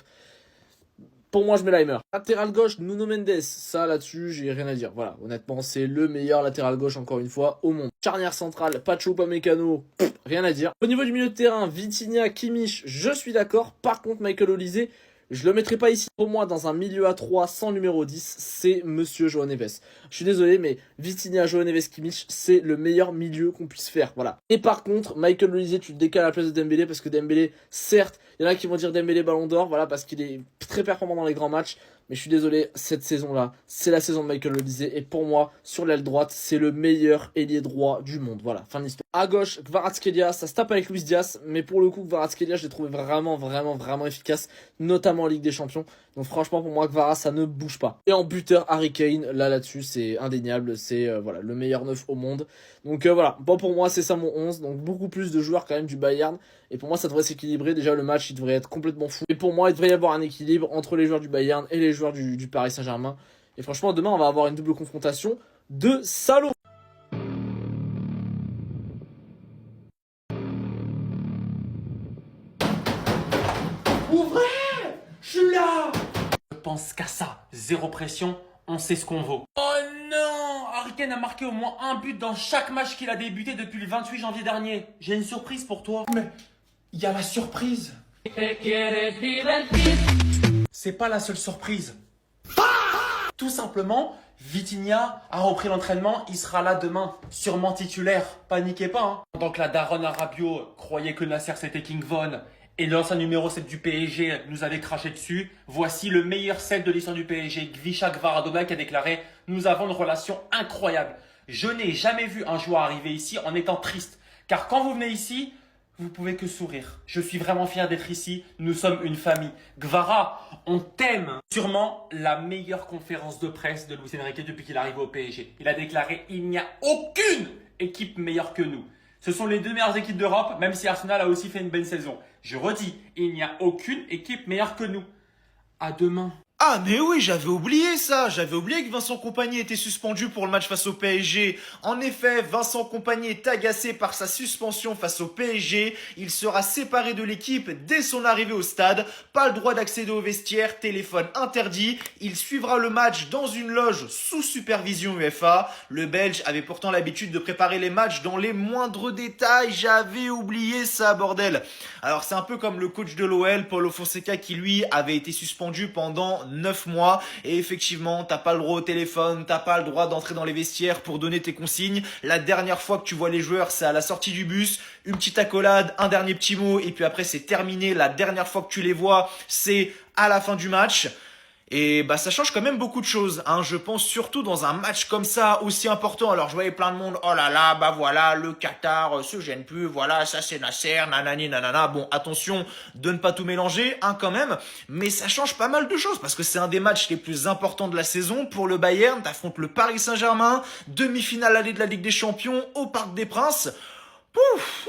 Pour moi, je mets Laimer. Latéral gauche, Nuno Mendes. Ça, là-dessus, j'ai rien à dire. Voilà, honnêtement, c'est le meilleur latéral gauche, encore une fois, au monde. Charnière centrale, Pacho Upamecano, rien à dire. Au niveau du milieu de terrain, Vitinha, Kimmich, je suis d'accord. Par contre, Michael Olise, je le mettrai pas ici. Pour moi, dans un milieu à 3 sans numéro 10, c'est Monsieur João Neves. Je suis désolé, mais Vitinha, João Neves, Kimmich, c'est le meilleur milieu qu'on puisse faire. Voilà. Et par contre, Michael Olise, tu te décales à la place de Dembélé, parce que Dembélé, certes, il y en a qui vont dire Dembélé Ballon d'Or, voilà, parce qu'il est très performant dans les grands matchs. Mais je suis désolé, cette saison-là, c'est la saison de Michael Olise. Et pour moi, sur l'aile droite, c'est le meilleur ailier droit du monde. Voilà, fin de l'histoire. À gauche, Kvaratskhelia, ça se tape avec Luis Diaz. Mais pour le coup, Kvaratskhelia, je l'ai trouvé vraiment efficace. Notamment en Ligue des Champions. Donc franchement, pour moi, Kvara, ça ne bouge pas. Et en buteur, Harry Kane, là-dessus, c'est indéniable. C'est voilà, le meilleur neuf au monde. Donc voilà, bon pour moi, c'est ça mon 11. Donc beaucoup plus de joueurs quand même du Bayern. Et pour moi, ça devrait s'équilibrer. Déjà, le match, il devrait être complètement fou. Et pour moi, il devrait y avoir un équilibre entre les joueurs du Bayern et les joueurs du Paris Saint-Germain. Et franchement, demain, on va avoir une double confrontation de salauds. Ouvrez! Je suis là! Je pense qu'à ça. Zéro pression, on sait ce qu'on vaut. Oh non! Harry Kane a marqué au moins un but dans chaque match qu'il a débuté depuis le 28 janvier dernier. J'ai une surprise pour toi. Mais il y a la surprise. C'est pas la seule surprise. Tout simplement, Vitinha a repris l'entraînement, il sera là demain, sûrement titulaire. Paniquez pas, hein. Pendant que la daronne à Rabiot croyait que Nasser c'était King Von et l'ancien numéro 7 du PSG nous avait craché dessus, voici le meilleur 7 de l'histoire du PSG, Gvisha Kvaradoma, qui a déclaré « Nous avons une relation incroyable. Je n'ai jamais vu un joueur arriver ici en étant triste. Car quand vous venez ici, vous pouvez que sourire. Je suis vraiment fier d'être ici. Nous sommes une famille. Gvara, on t'aime. » Sûrement la meilleure conférence de presse de Luis Enrique depuis qu'il est arrivé au PSG. Il a déclaré « Il n'y a aucune équipe meilleure que nous. Ce sont les deux meilleures équipes d'Europe, même si Arsenal a aussi fait une belle saison. Je redis, il n'y a aucune équipe meilleure que nous. À demain. » Ah mais oui, j'avais oublié ça, j'avais oublié que Vincent Kompany était suspendu pour le match face au PSG. En effet, Vincent Kompany est agacé par sa suspension face au PSG. Il sera séparé de l'équipe dès son arrivée au stade. Pas le droit d'accéder au vestiaire, téléphone interdit. Il suivra le match dans une loge sous supervision UEFA. Le Belge avait pourtant l'habitude de préparer les matchs dans les moindres détails. J'avais oublié ça, bordel. Alors c'est un peu comme le coach de l'OL, Paulo Fonseca, qui lui avait été suspendu pendant 9 mois, et effectivement t'as pas le droit au téléphone, t'as pas le droit d'entrer dans les vestiaires pour donner tes consignes. La dernière fois que tu vois les joueurs, c'est à la sortie du bus, une petite accolade, un dernier petit mot, et puis après c'est terminé. La dernière fois que tu les vois, c'est à la fin du match. Et bah ça change quand même beaucoup de choses, hein. Je pense surtout dans un match comme ça, aussi important. Alors je voyais plein de monde, oh là là, bah voilà, le Qatar se gêne plus, voilà, ça c'est Nasser, nanani nanana. Bon, attention de ne pas tout mélanger, hein, quand même. Mais ça change pas mal de choses, parce que c'est un des matchs les plus importants de la saison. Pour le Bayern, t'affrontes le Paris Saint-Germain, demi-finale allée de la Ligue des Champions au Parc des Princes. Pouf.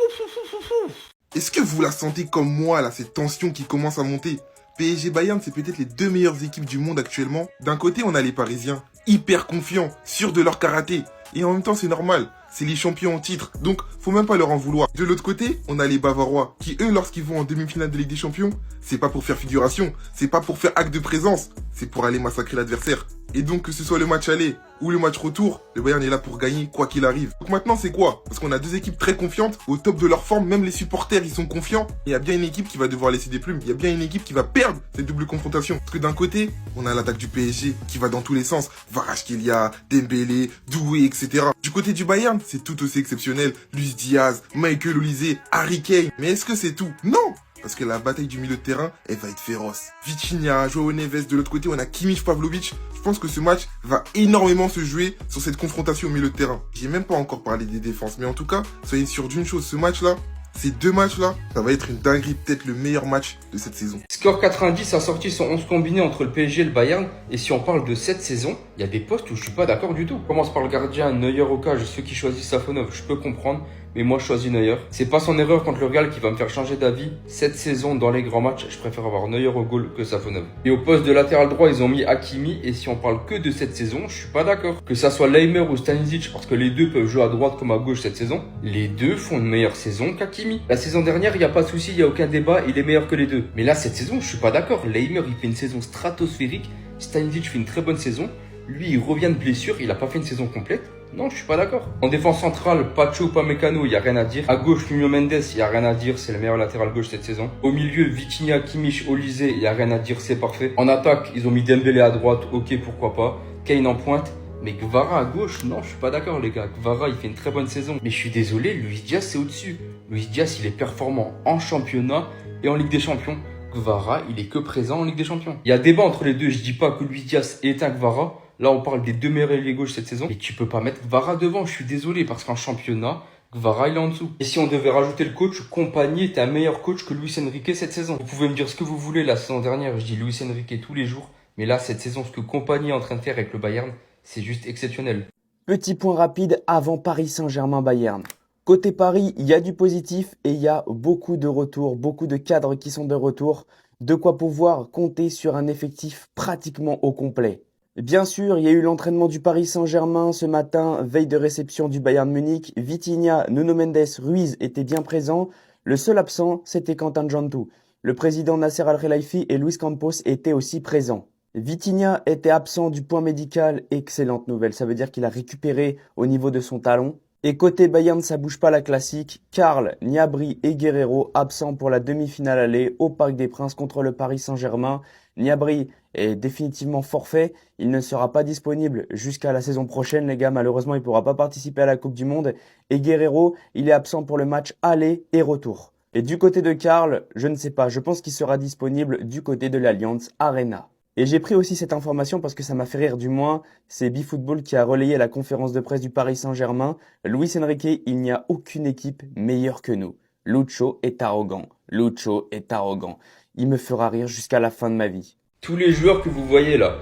Est-ce que vous la sentez comme moi, là, cette tension qui commence à monter? PSG Bayern, c'est peut-être les deux meilleures équipes du monde actuellement. D'un côté, on a les Parisiens, hyper confiants, sûrs de leur karaté. Et en même temps, c'est normal. C'est les champions en titre. Donc, faut même pas leur en vouloir. De l'autre côté, on a les Bavarois qui, eux, lorsqu'ils vont en demi-finale de Ligue des Champions, c'est pas pour faire figuration. C'est pas pour faire acte de présence. C'est pour aller massacrer l'adversaire. Et donc, que ce soit le match aller ou le match retour, le Bayern est là pour gagner, quoi qu'il arrive. Donc maintenant, c'est quoi? Parce qu'on a deux équipes très confiantes, au top de leur forme, même les supporters, ils sont confiants. Il y a bien une équipe qui va devoir laisser des plumes. Il y a bien une équipe qui va perdre cette double confrontation. Parce que d'un côté, on a l'attaque du PSG qui va dans tous les sens. Kvaratskhelia, Dembélé, Doué, etc. Du côté du Bayern, c'est tout aussi exceptionnel. Luis Diaz, Michael Olise, Harry Kane. Mais est-ce que c'est tout? Non! Parce que la bataille du milieu de terrain, elle va être féroce. Vitinha, Joao Neves, de l'autre côté, on a Kimmich, Pavlovic. Je pense que ce match va énormément se jouer sur cette confrontation au milieu de terrain. J'ai même pas encore parlé des défenses, mais en tout cas, soyez sûr d'une chose, ce match-là, ces deux matchs-là, ça va être une dinguerie, peut-être le meilleur match de cette saison. Score 90 a sorti son 11 combiné entre le PSG et le Bayern. Et si on parle de cette saison, il y a des postes où je suis pas d'accord du tout. On commence par le gardien, Neuer au cage, ceux qui choisissent Safonov, je peux comprendre. Mais moi je choisis Neuer. C'est pas son erreur contre le Real qui va me faire changer d'avis. Cette saison, dans les grands matchs, je préfère avoir Neuer au goal que Safonov. Et au poste de latéral droit, ils ont mis Hakimi. Et si on parle que de cette saison, je suis pas d'accord. Que ça soit Laimer ou Stanisic, parce que les deux peuvent jouer à droite comme à gauche cette saison, les deux font une meilleure saison qu'Hakimi. La saison dernière, il n'y a pas de souci, il n'y a aucun débat, il est meilleur que les deux. Mais là, cette saison, je suis pas d'accord. Laimer, il fait une saison stratosphérique. Stanisic fait une très bonne saison. Lui, il revient de blessure, il a pas fait une saison complète. Non, je suis pas d'accord. En défense centrale, Pacho, Upamecano, il y a rien à dire. À gauche, Nuno Mendes, il y a rien à dire, c'est le meilleur latéral gauche cette saison. Au milieu, Vitinha, Kimmich, Olise, il y a rien à dire, c'est parfait. En attaque, ils ont mis Dembélé à droite, ok, pourquoi pas. Kane en pointe. Mais Kvara à gauche, non, je suis pas d'accord les gars. Kvara, il fait une très bonne saison. Mais je suis désolé, Luis Diaz, c'est au-dessus. Luis Diaz, il est performant en championnat et en Ligue des Champions. Kvara, il est que présent en Ligue des Champions. Il y a débat entre les deux, je dis pas que Luis Diaz est un Kvara. Là, on parle des deux meilleurs ailiers gauche cette saison. Et tu peux pas mettre Kvara devant, je suis désolé, parce qu'en championnat, Kvara, il est en dessous. Et si on devait rajouter le coach, Compagnie est un meilleur coach que Luis Enrique cette saison. Vous pouvez me dire ce que vous voulez, la saison dernière, je dis Luis Enrique tous les jours. Mais là, cette saison, ce que Compagnie est en train de faire avec le Bayern, c'est juste exceptionnel. Petit point rapide avant Paris Saint-Germain-Bayern. Côté Paris, il y a du positif et il y a beaucoup de retours, beaucoup de cadres qui sont de retour. De quoi pouvoir compter sur un effectif pratiquement au complet. Bien sûr, il y a eu l'entraînement du Paris Saint-Germain ce matin, veille de réception du Bayern Munich. Vitinha, Nuno Mendes, Ruiz étaient bien présents. Le seul absent, c'était Quentin Jantou. Le président Nasser Al-Khelaifi et Luis Campos étaient aussi présents. Vitinha était absent du point médical, excellente nouvelle, ça veut dire qu'il a récupéré au niveau de son talon. Et côté Bayern, ça bouge pas la classique. Karl, Gnabry et Guerreiro absents pour la demi-finale aller au Parc des Princes contre le Paris Saint-Germain. Gnabry est définitivement forfait. Il ne sera pas disponible jusqu'à la saison prochaine, les gars. Malheureusement, il ne pourra pas participer à la Coupe du Monde. Et Guerreiro, il est absent pour le match aller et retour. Et du côté de Karl, je ne sais pas. Je pense qu'il sera disponible du côté de l'Allianz Arena. Et j'ai pris aussi cette information parce que ça m'a fait rire du moins. C'est BeFootball qui a relayé la conférence de presse du Paris Saint-Germain. Luis Enrique, il n'y a aucune équipe meilleure que nous. Lucho est arrogant. Lucho est arrogant. Il me fera rire jusqu'à la fin de ma vie. Tous les joueurs que vous voyez là,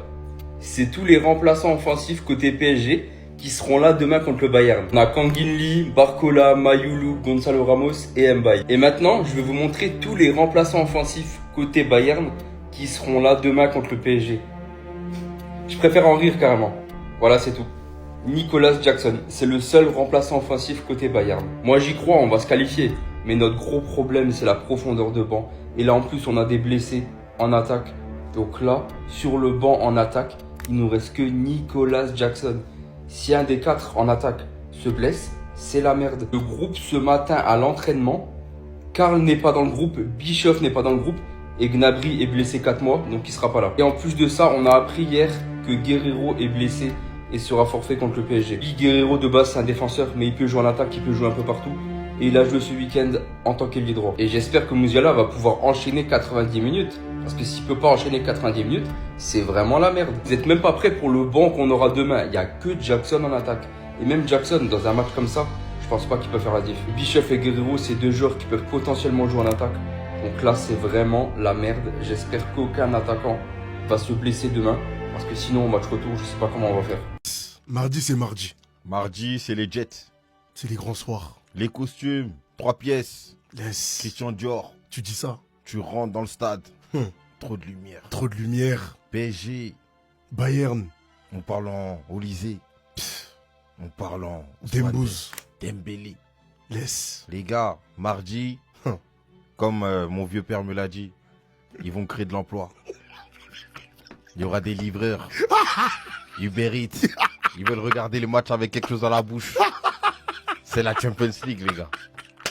c'est tous les remplaçants offensifs côté PSG qui seront là demain contre le Bayern. On a Kangin Lee, Barcola, Mayulu, Gonzalo Ramos et Mbaye. Et maintenant, je vais vous montrer tous les remplaçants offensifs côté Bayern qui seront là demain contre le PSG. Je préfère en rire carrément. Voilà, c'est tout. Nicolas Jackson, c'est le seul remplaçant offensif côté Bayern. Moi j'y crois, on va se qualifier. Mais notre gros problème, c'est la profondeur de banc. Et là en plus, on a des blessés en attaque. Donc là, sur le banc en attaque, il nous reste que Nicolas Jackson. Si un des quatre en attaque se blesse, c'est la merde. Le groupe ce matin à l'entraînement, Karl n'est pas dans le groupe, Bischoff n'est pas dans le groupe. Et Gnabry est blessé 4 mois, donc il sera pas là. Et en plus de ça, on a appris hier que Guerreiro est blessé et sera forfait contre le PSG. Guerreiro de base c'est un défenseur, mais il peut jouer en attaque, il peut jouer un peu partout. Et il a joué ce week-end en tant qu'ailier droit. Et j'espère que Musiala va pouvoir enchaîner 90 minutes. Parce que s'il peut pas enchaîner 90 minutes, c'est vraiment la merde. Vous êtes même pas prêts pour le banc qu'on aura demain. Il n'y a que Jackson en attaque. Et même Jackson, dans un match comme ça, je pense pas qu'il peut faire la diff. Bischoff et Guerreiro, c'est deux joueurs qui peuvent potentiellement jouer en attaque. Donc là, c'est vraiment la merde. J'espère qu'aucun attaquant va se blesser demain. Parce que sinon, au match retour, je sais pas comment on va faire. Mardi, c'est mardi. Mardi, c'est les Jets. C'est les grands soirs. Les costumes, 3 pièces. Yes. Christian Dior. Tu dis ça. Tu rentres dans le stade. Trop de lumière. Trop de lumière. PSG. Bayern. On parle en Olysée. En parlant. Dembouz. Dembélé. Laisse. Les gars, mardi, comme mon vieux père me l'a dit, ils vont créer de l'emploi. Il y aura des livreurs. Uber Eats. Ils veulent regarder les matchs avec quelque chose dans la bouche. C'est la Champions League, les gars.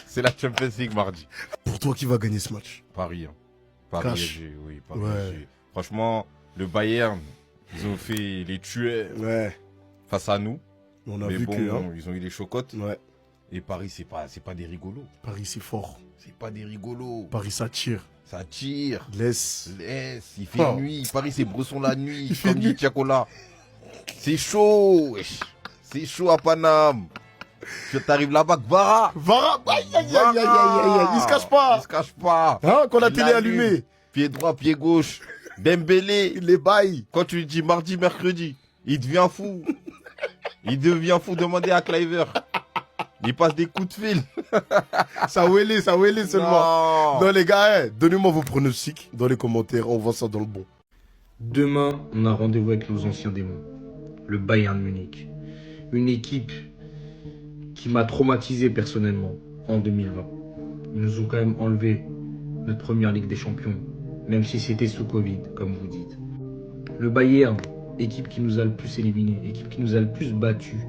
C'est la Champions League mardi. Pour toi, qui va gagner ce match? Paris. Hein. Paris, Cash. PSG, oui, Paris. Ouais. PSG. Franchement, le Bayern, ils ont fait les tueurs face à nous. On a mais vu bon, que, hein. ils ont eu les chocottes. Ouais. Et Paris, c'est pas des rigolos. Paris, c'est fort. C'est pas des rigolos. Paris, ça tire. Ça tire. Laisse. Il fait nuit. Paris, c'est Bresson la nuit. Il fait comme dit nuit. Tiakola. C'est chaud. Wesh. C'est chaud à Paname. Tu t'arrives là-bas, Vara. Vara. Aïe, aïe, aïe, aïe, aïe, aïe. Il se cache pas. Il se cache pas. Hein, quand la Il télé est allume. allumée. Pied droit, pied gauche. Dembélé. Il les baille. Quand tu lui dis mardi, mercredi, il devient fou. Il devient fou. Demandez à Cliver. Il passe des coups de fil. Ça wélé seulement. Non. Non, les gars, donnez-moi vos pronostics dans les commentaires. On voit ça dans le bon. Demain, on a rendez-vous avec nos anciens démons, le Bayern Munich. Une équipe qui m'a traumatisé personnellement en 2020. Ils nous ont quand même enlevé notre première Ligue des Champions, même si c'était sous Covid, comme vous dites. Le Bayern, équipe qui nous a le plus éliminés, équipe qui nous a le plus battus.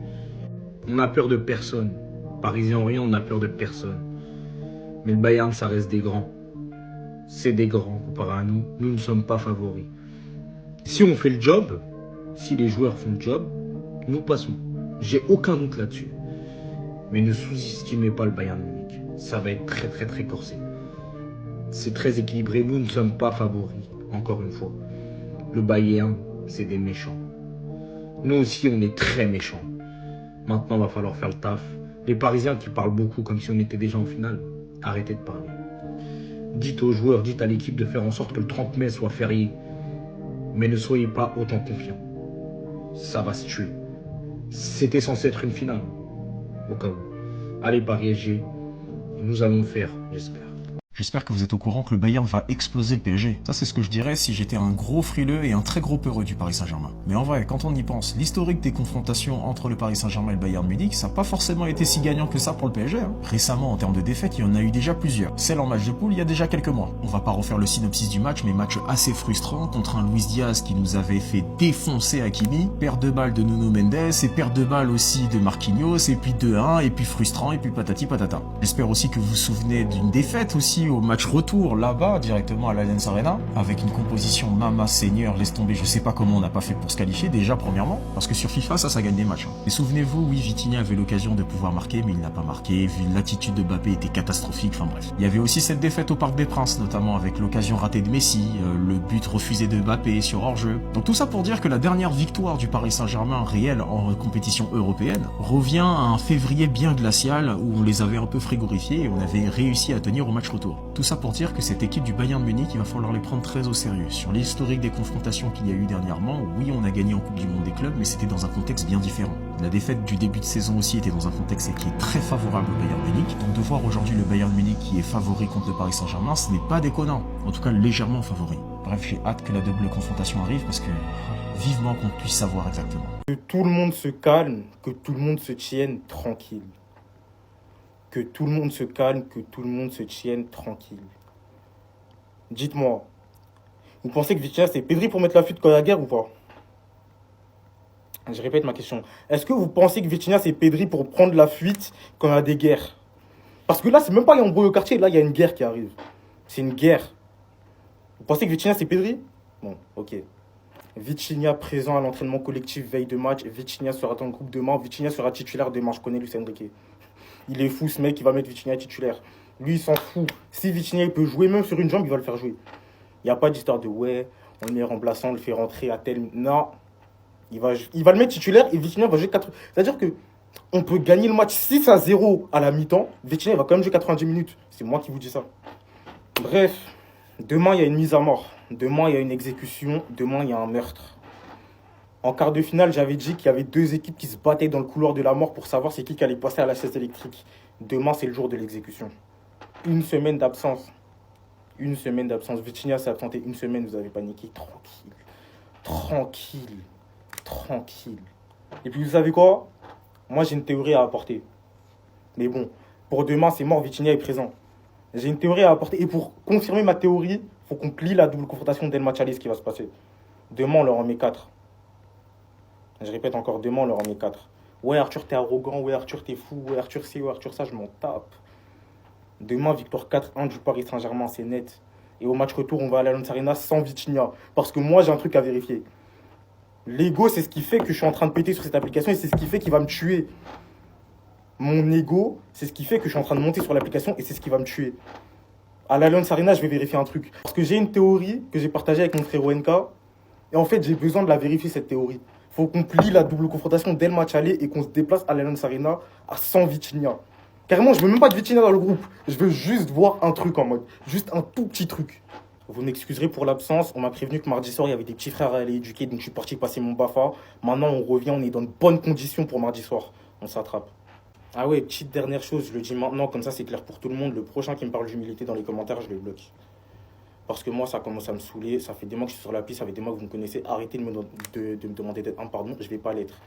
On n'a peur de personne. Parisien ou rien, on n'a peur de personne. Mais le Bayern, ça reste des grands. C'est des grands comparé à nous. Nous ne sommes pas favoris. Si on fait le job, si les joueurs font le job, nous passons. J'ai aucun doute là-dessus. Mais ne sous-estimez pas le Bayern Munich. Ça va être très très très corsé. C'est très équilibré. Nous ne sommes pas favoris, encore une fois. Le Bayern, c'est des méchants. Nous aussi, on est très méchants. Maintenant, il va falloir faire le taf. Les Parisiens qui parlent beaucoup comme si on était déjà en finale, arrêtez de parler. Dites aux joueurs, dites à l'équipe de faire en sorte que le 30 mai soit férié. Mais ne soyez pas autant confiants. Ça va se tuer. C'était censé être une finale. Au cas où. Allez, Paris SG, nous allons le faire, j'espère. J'espère que vous êtes au courant que le Bayern va exploser le PSG. Ça, c'est ce que je dirais si j'étais un gros frileux et un très gros peureux du Paris Saint-Germain. Mais en vrai, quand on y pense, l'historique des confrontations entre le Paris Saint-Germain et le Bayern Munich, ça n'a pas forcément été si gagnant que ça pour le PSG. Hein. Récemment, en termes de défaites, il y en a eu déjà plusieurs. Celle en match de poule, il y a déjà quelques mois. On va pas refaire le synopsis du match, mais match assez frustrant contre un Luis Diaz qui nous avait fait défoncer Hakimi, perte de balle de Nuno Mendes, et perte de balle aussi de Marquinhos, et puis 2-1, et puis frustrant, et puis patati patata. J'espère aussi que vous vous souvenez d'une défaite aussi au match retour là-bas, directement à l'Allianz Arena, avec une composition Mama Seigneur, laisse tomber, je sais pas comment on n'a pas fait pour se qualifier, déjà premièrement, parce que sur FIFA, ça gagne des matchs. Mais souvenez-vous, oui, Vitinha avait l'occasion de pouvoir marquer, mais il n'a pas marqué, vu l'attitude de Mbappé était catastrophique, enfin bref. Il y avait aussi cette défaite au Parc des Princes, notamment avec l'occasion ratée de Messi, le but refusé de Mbappé sur hors-jeu. Donc tout ça pour dire que la dernière victoire du Paris Saint-Germain réelle en compétition européenne revient à un février bien glacial où on les avait un peu frigorifiés et on avait réussi à tenir au match retour. Tout ça pour dire que cette équipe du Bayern Munich, il va falloir les prendre très au sérieux. Sur l'historique des confrontations qu'il y a eu dernièrement, oui, on a gagné en Coupe du Monde des clubs, mais c'était dans un contexte bien différent. La défaite du début de saison aussi était dans un contexte qui est très favorable au Bayern Munich. Donc de voir aujourd'hui le Bayern Munich qui est favori contre le Paris Saint-Germain, ce n'est pas déconnant. En tout cas, légèrement favori. Bref, j'ai hâte que la double confrontation arrive parce que vivement qu'on puisse savoir exactement. Que tout le monde se calme, que tout le monde se tienne tranquille. Que tout le monde se calme, que tout le monde se tienne tranquille. Dites-moi, vous pensez que Vitinha c'est Pedri pour mettre la fuite quand il y a guerre ou pas? Je répète ma question. Est-ce que vous pensez que Vitinha c'est Pedri pour prendre la fuite quand il y a des guerres? Parce que là, c'est même pas un embrouille au quartier, là il y a une guerre qui arrive. C'est une guerre. Vous pensez que Vitinha c'est Pedri? Bon, ok. Vitinha présent à l'entraînement collectif veille de match. Vitinha sera dans le groupe demain. Vitinha sera titulaire demain. Je connais Luis Enrique. Il est fou ce mec, il va mettre Vitinha titulaire. Lui, il s'en fout. Si Vitinha il peut jouer même sur une jambe, il va le faire jouer. Il n'y a pas d'histoire de ouais, on le met remplaçant, on le fait rentrer à tel... Non. Il va le mettre titulaire et Vitinha va jouer 4... C'est-à-dire que on peut gagner le match 6-0 à la mi-temps. Vitinha il va quand même jouer 90 minutes. C'est moi qui vous dis ça. Bref, demain il y a une mise à mort. Demain il y a une exécution. Demain il y a un meurtre. En quart de finale, j'avais dit qu'il y avait deux équipes qui se battaient dans le couloir de la mort pour savoir c'est qui allait passer à la chaise électrique. Demain, c'est le jour de l'exécution. Une semaine d'absence. Une semaine d'absence. Vitinha s'est absenté une semaine, vous avez paniqué. Tranquille. Tranquille. Tranquille. Et puis vous savez quoi? Moi, j'ai une théorie à apporter. Mais bon, pour demain, c'est mort, Vitinha est présent. J'ai une théorie à apporter. Et pour confirmer ma théorie, il faut qu'on plie la double confrontation d'El Machalé, ce qui va se passer. Demain, on leur en met 4. Je répète encore, demain, on leur en met 4. Ouais, Arthur, t'es arrogant. Ouais, Arthur, t'es fou. Ouais, Arthur, c'est. Ouais, Arthur, ça, je m'en tape. Demain, victoire 4-1 du Paris Saint-Germain, c'est net. Et au match retour, on va à l'Allianz Arena sans Vitinha. Parce que moi, j'ai un truc à vérifier. L'ego, c'est ce qui fait que je suis en train de péter sur cette application et c'est ce qui fait qu'il va me tuer. Mon ego, c'est ce qui fait que je suis en train de monter sur l'application et c'est ce qui va me tuer. À l'Allianz Arena, je vais vérifier un truc. Parce que j'ai une théorie que j'ai partagée avec mon frère NK. Et en fait, j'ai besoin de la vérifier, cette théorie. Il faut qu'on plie la double confrontation d'El Machalé et qu'on se déplace à l'Allianz Arena à 100 Vitinha. Carrément, je veux même pas de Vitinha dans le groupe. Je veux juste voir un truc en mode. Juste un tout petit truc. Vous m'excuserez pour l'absence. On m'a prévenu que mardi soir, il y avait des petits frères à aller éduquer. Donc je suis parti passer mon BAFA. Maintenant, on revient. On est dans de bonnes conditions pour mardi soir. On s'attrape. Ah ouais, petite dernière chose. Je le dis maintenant. Comme ça, c'est clair pour tout le monde. Le prochain qui me parle d'humilité dans les commentaires, je le bloque. Parce que moi, ça commence à me saouler. Ça fait des mois que je suis sur la piste. Ça fait des mois que vous me connaissez. Arrêtez de me demander d'être un pardon. Je vais pas l'être.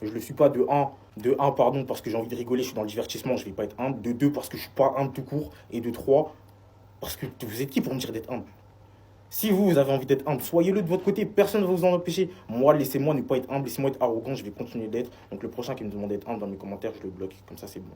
Je le suis pas de 1, pardon, parce que j'ai envie de rigoler, je suis dans le divertissement, je vais pas être humble. De 2, parce que je suis pas humble tout court. Et de 3, parce que vous êtes qui pour me dire d'être humble? Si vous avez envie d'être humble, soyez-le de votre côté, personne ne va vous en empêcher. Moi, laissez-moi ne pas être humble, laissez-moi être arrogant, je vais continuer d'être. Donc le prochain qui me demande d'être humble dans mes commentaires, je le bloque, comme ça c'est bon.